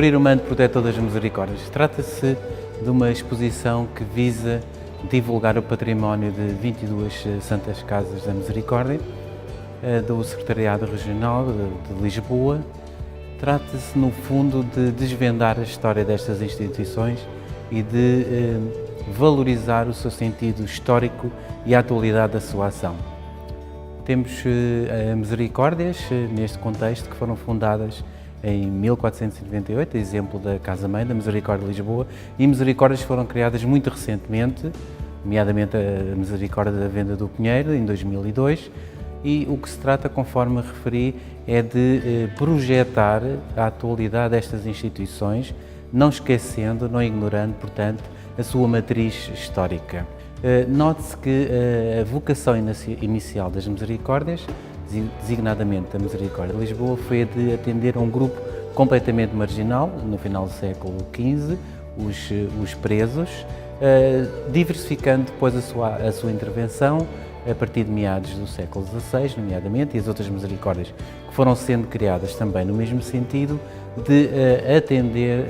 Abrir o manto protetor das misericórdias. Trata-se de uma exposição que visa divulgar o património de 22 Santas Casas da Misericórdia, do Secretariado Regional de Lisboa. Trata-se, no fundo, de desvendar a história destas instituições e de valorizar o seu sentido histórico e a atualidade da sua ação. Temos Misericórdias, neste contexto, que foram fundadas em 1498, exemplo da Casa-Mãe, da Misericórdia de Lisboa, e Misericórdias foram criadas muito recentemente, nomeadamente a Misericórdia da Venda do Pinheiro, em 2002, e o que se trata, conforme referi, é de projetar a atualidade destas instituições, não esquecendo, não ignorando, portanto, a sua matriz histórica. Note-se que a vocação inicial das Misericórdias, designadamente da Misericórdia de Lisboa, foi a de atender a um grupo completamente marginal, no final do século XV, os presos, diversificando depois a sua intervenção a partir de meados do século XVI, nomeadamente, e as outras Misericórdias que foram sendo criadas também no mesmo sentido de atender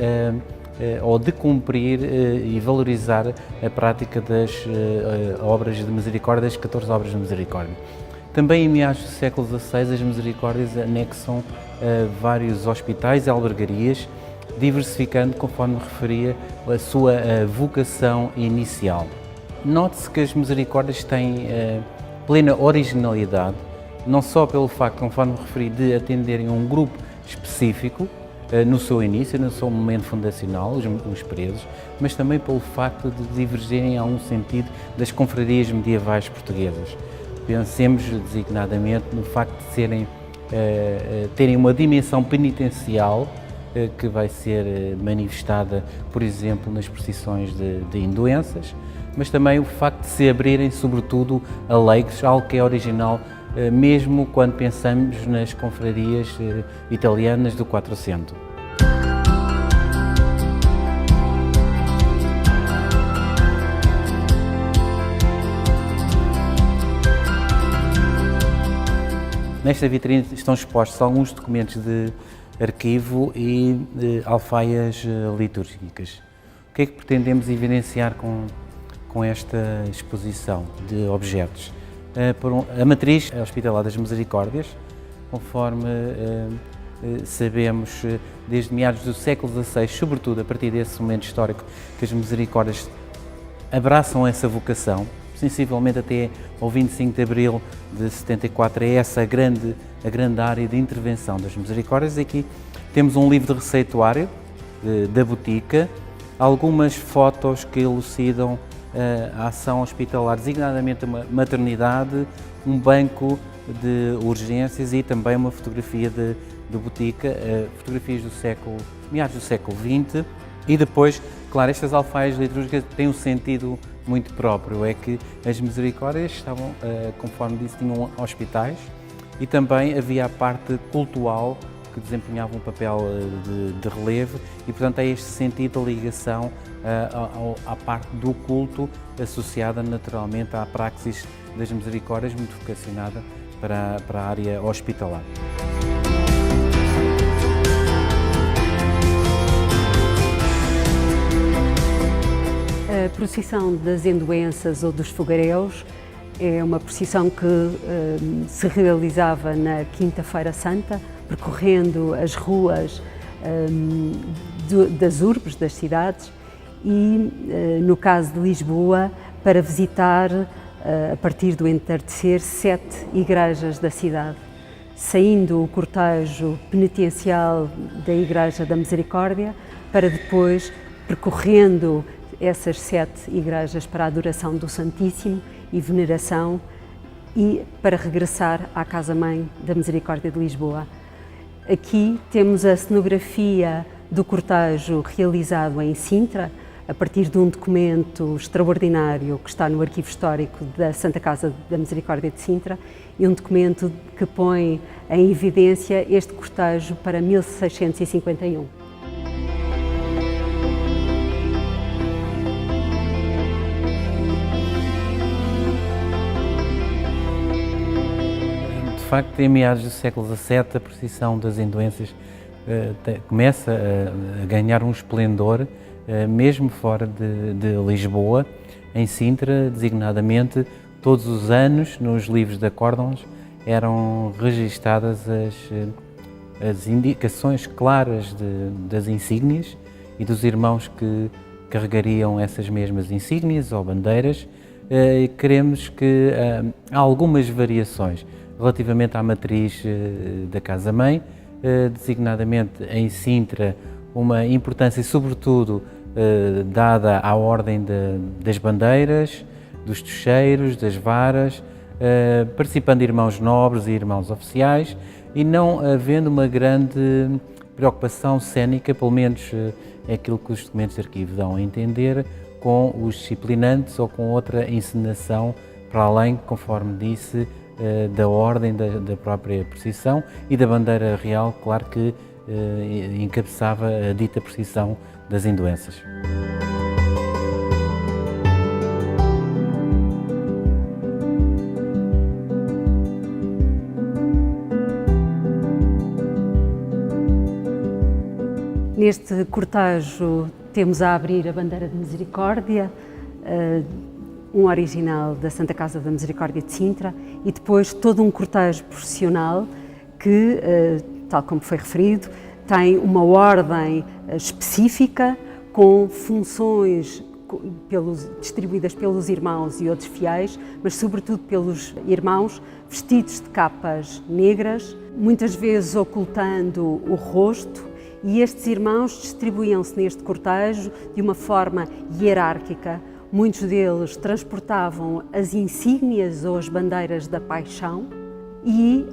ou de cumprir e valorizar a prática das obras de misericórdia, das 14 obras de misericórdia. Também em meados do século XVI, as Misericórdias anexam vários hospitais e albergarias, diversificando, conforme referia, a sua vocação inicial. Note-se que as Misericórdias têm plena originalidade, não só pelo facto, conforme referi, de atenderem a um grupo específico, no seu início, no seu momento fundacional, os presos, mas também pelo facto de divergerem a um sentido das confrarias medievais portuguesas. Pensemos designadamente no facto de terem uma dimensão penitencial que vai ser manifestada, por exemplo, nas procissões de indoenças, mas também o facto de se abrirem, sobretudo, a leigos, algo que é original mesmo quando pensamos nas confrarias italianas do Quattrocento. Nesta vitrine estão expostos alguns documentos de arquivo e alfaias litúrgicas. O que é que pretendemos evidenciar com esta exposição de objetos? A matriz hospitalar das Misericórdias, conforme sabemos, desde meados do século XVI, sobretudo a partir desse momento histórico, que as Misericórdias abraçam essa vocação, sensivelmente até ao 25 de abril de 74, é essa a grande área de intervenção das Misericórdias. Aqui temos um livro de receituário da botica, algumas fotos que elucidam a ação hospitalar, designadamente uma maternidade, um banco de urgências e também uma fotografia de botica, fotografias meados do século XX. E depois, claro, estas alfaias litúrgicas têm um sentido muito próprio, é que as Misericórdias estavam, conforme disse, tinham hospitais e também havia a parte cultural que desempenhava um papel de relevo e, portanto, é este sentido da ligação à parte do culto associada naturalmente à praxis das Misericórdias, muito vocacionada para a área hospitalar. A procissão das endoenças ou dos fogaréus é uma procissão que se realizava na Quinta-feira Santa, percorrendo as ruas das urbes, das cidades, e no caso de Lisboa, para visitar, a partir do entardecer, 7 igrejas da cidade. Saindo o cortejo penitencial da Igreja da Misericórdia, para depois, percorrendo essas 7 igrejas para a adoração do Santíssimo e veneração, e para regressar à Casa-Mãe da Misericórdia de Lisboa. Aqui temos a cenografia do cortejo realizado em Sintra, a partir de um documento extraordinário que está no Arquivo Histórico da Santa Casa da Misericórdia de Sintra, e um documento que põe em evidência este cortejo para 1651. De facto, em meados do século XVII, a procissão das endoenças começa a ganhar um esplendor mesmo fora de Lisboa. Em Sintra, designadamente, todos os anos nos livros de acórdãos eram registadas as indicações claras das insígnias e dos irmãos que carregariam essas mesmas insígnias ou bandeiras. Queremos que há algumas variações relativamente à matriz da Casa-Mãe, designadamente em Sintra, uma importância sobretudo dada à ordem das bandeiras, dos tocheiros, das varas, participando irmãos nobres e irmãos oficiais, e não havendo uma grande preocupação cênica, pelo menos é aquilo que os documentos de arquivo dão a entender, com os disciplinantes ou com outra encenação para além, conforme disse, da ordem da própria procissão e da bandeira real, claro que encabeçava a dita procissão das Induenças. Neste cortejo temos a abrir a bandeira de Misericórdia, um original da Santa Casa da Misericórdia de Sintra, e depois todo um cortejo processional que, tal como foi referido, tem uma ordem específica com funções distribuídas pelos irmãos e outros fiéis, mas sobretudo pelos irmãos vestidos de capas negras, muitas vezes ocultando o rosto, e estes irmãos distribuíam-se neste cortejo de uma forma hierárquica. Muitos deles transportavam as insígnias ou as bandeiras da Paixão e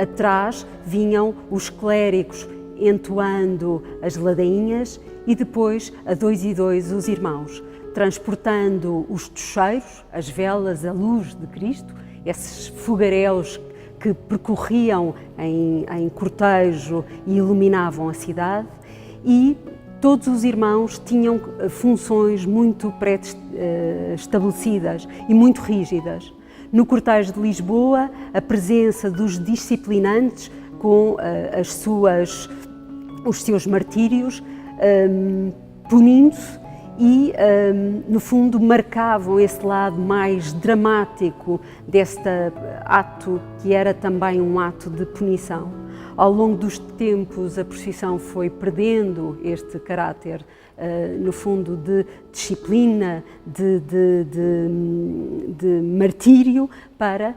atrás vinham os clérigos entoando as ladainhas e depois, a dois e dois, os irmãos, transportando os tocheiros, as velas, a luz de Cristo, esses fogaréus que percorriam em cortejo e iluminavam a cidade, e todos os irmãos tinham funções muito pré-estabelecidas e muito rígidas. No cortejo de Lisboa, a presença dos disciplinantes com os seus martírios, punindo-se e, no fundo, marcavam esse lado mais dramático deste ato, que era também um ato de punição. Ao longo dos tempos, a procissão foi perdendo este caráter, no fundo, de disciplina, de martírio, para,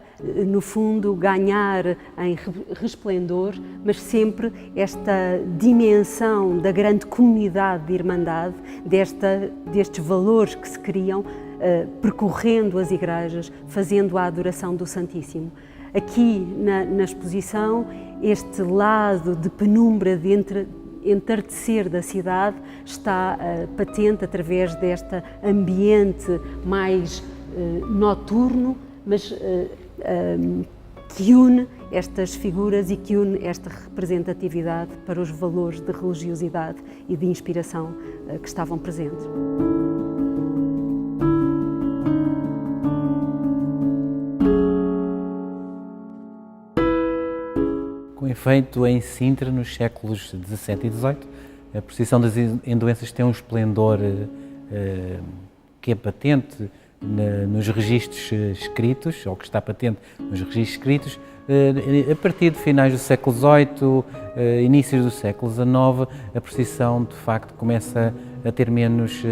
no fundo, ganhar em resplendor, mas sempre esta dimensão da grande comunidade de irmandade, destes valores que se criam, percorrendo as igrejas, fazendo a adoração do Santíssimo. Aqui na exposição, este lado de penumbra, de entardecer da cidade, está patente através deste ambiente mais noturno, mas que une estas figuras e que une esta representatividade para os valores de religiosidade e de inspiração que estavam presentes. Com efeito, em Sintra, nos séculos XVII e XVIII, a procissão das Induenças tem um esplendor que é patente nos registros escritos, ou que está patente nos registros escritos, a partir de finais do século XVIII, inícios do século XIX, a procissão de facto começa a ter menos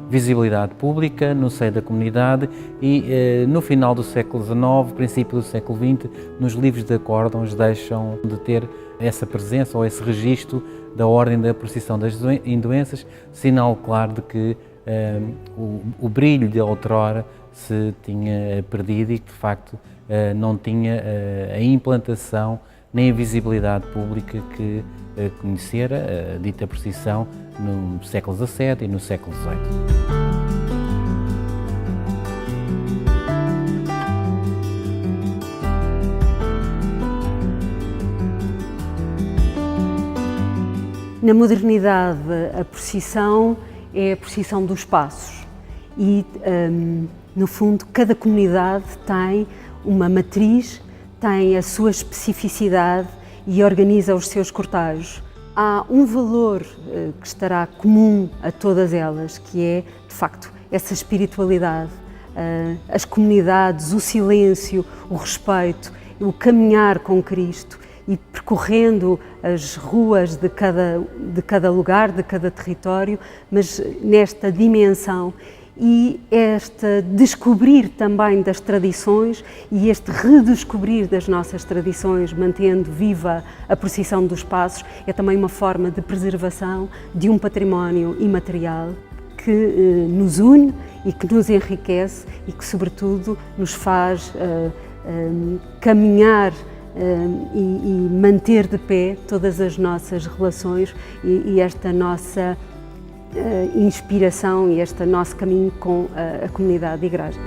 visibilidade pública no seio da comunidade e no final do século XIX, princípio do século XX, nos livros de acórdãos deixam de ter essa presença ou esse registro da ordem da procissão das Induenças, sinal claro de que o brilho de outrora se tinha perdido e que de facto não tinha a implantação nem a visibilidade pública que conhecera a dita procissão no século XVII e no século XVIII. Na modernidade, a procissão é a procissão dos passos e, no fundo, cada comunidade tem uma matriz, tem a sua especificidade e organiza os seus cortejos. há um valor que estará comum a todas elas, que é, de facto, essa espiritualidade, as comunidades, o silêncio, o respeito, o caminhar com Cristo e percorrendo as ruas de cada lugar, de cada território, mas nesta dimensão e este descobrir também das tradições e este redescobrir das nossas tradições, mantendo viva a procissão dos passos, é também uma forma de preservação de um património imaterial que nos une e que nos enriquece e que, sobretudo, nos faz caminhar e manter de pé todas as nossas relações e esta nossa inspiração e este nosso caminho com a comunidade de igreja.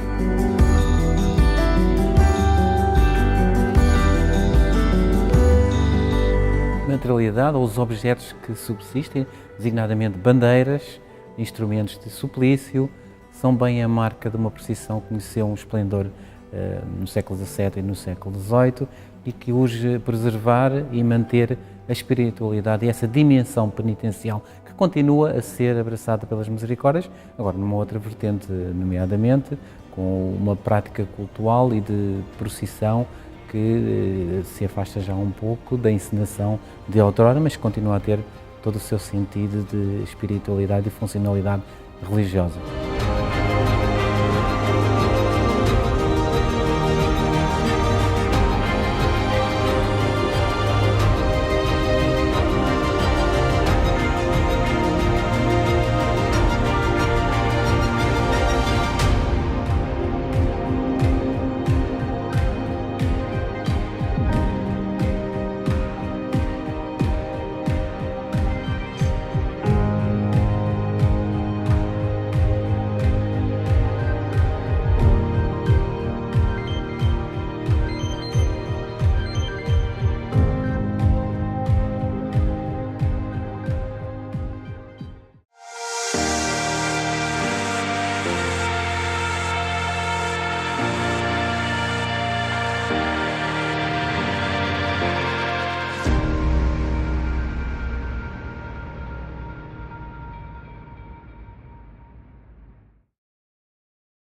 Materialidade ou os objetos que subsistem, designadamente bandeiras, instrumentos de suplício, são bem a marca de uma procissão que conheceu um esplendor no século XVII e no século XVIII e que urge preservar e manter a espiritualidade e essa dimensão penitencial que continua a ser abraçada pelas misericórdias, agora numa outra vertente, nomeadamente com uma prática cultural e de procissão que se afasta já um pouco da encenação de outrora, mas continua a ter todo o seu sentido de espiritualidade e funcionalidade religiosa.